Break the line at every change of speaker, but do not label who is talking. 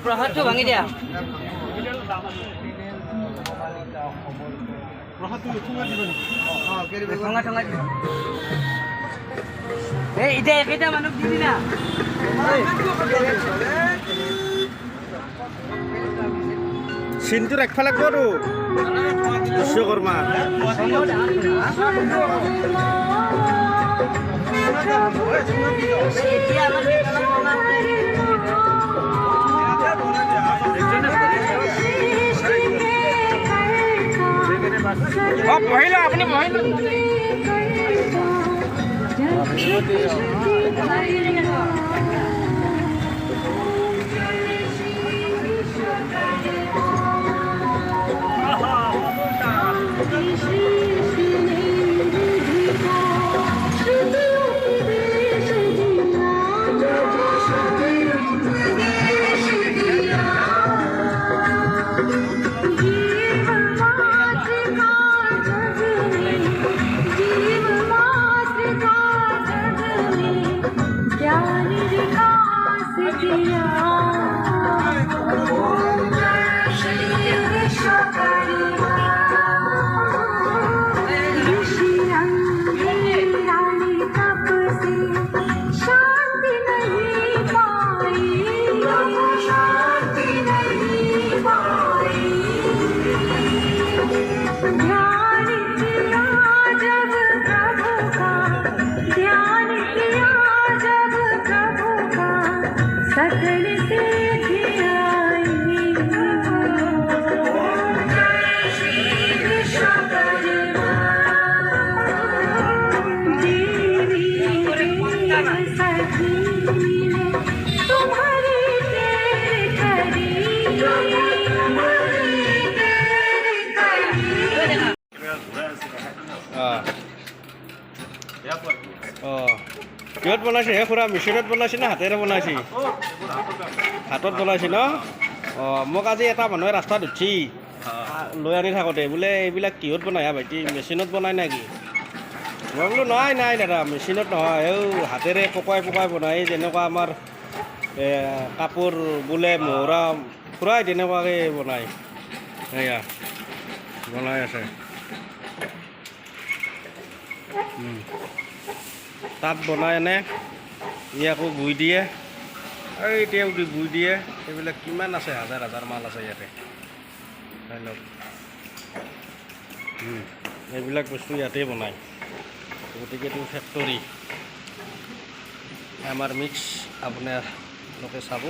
প্ৰসাদটো ভাঙি দিয়া। এতিয়া একেটা মানুহ দিবি না।
চিনটো ৰাখিব লাগিবতো বিশ্বকৰ্মা।
বহিলা আপুনি বহিলা।
কিহত বনাইছে হে খুৰা? মেচিনত বনাইছে না হাতেৰে বনাইছে? হাতত বনাইছে ন? মোক আজি এটা মানুহে ৰাস্তাত উঠি লৈ আনি থাকোঁতে বোলে এইবিলাক কিহত বনাই হা ভাইটি, মেচিনত বনাই নেকি? মই বোলো নাই নাই দাদা, মেচিনত নহয়, হাতেৰে পকাই পকাই বনাই। যেনেকুৱা আমাৰ কাপোৰ বোলে মহৰা ফুৰাই তেনেকুৱাকৈ বনাই। এয়া বনাই আছে। তাত বনাই আনে, ই আকৌ বুই দিয়ে, আৰু এতিয়াও বুই দিয়ে। এইবিলাক কিমান আছে, হাজাৰ হাজাৰ মাল আছে ইয়াতে। ধৰি লওক এইবিলাক বস্তু ইয়াতেই বনায়। গতিকে এইটো ফেক্টৰী আমাৰ মিক্স আপোনালোকে চাব।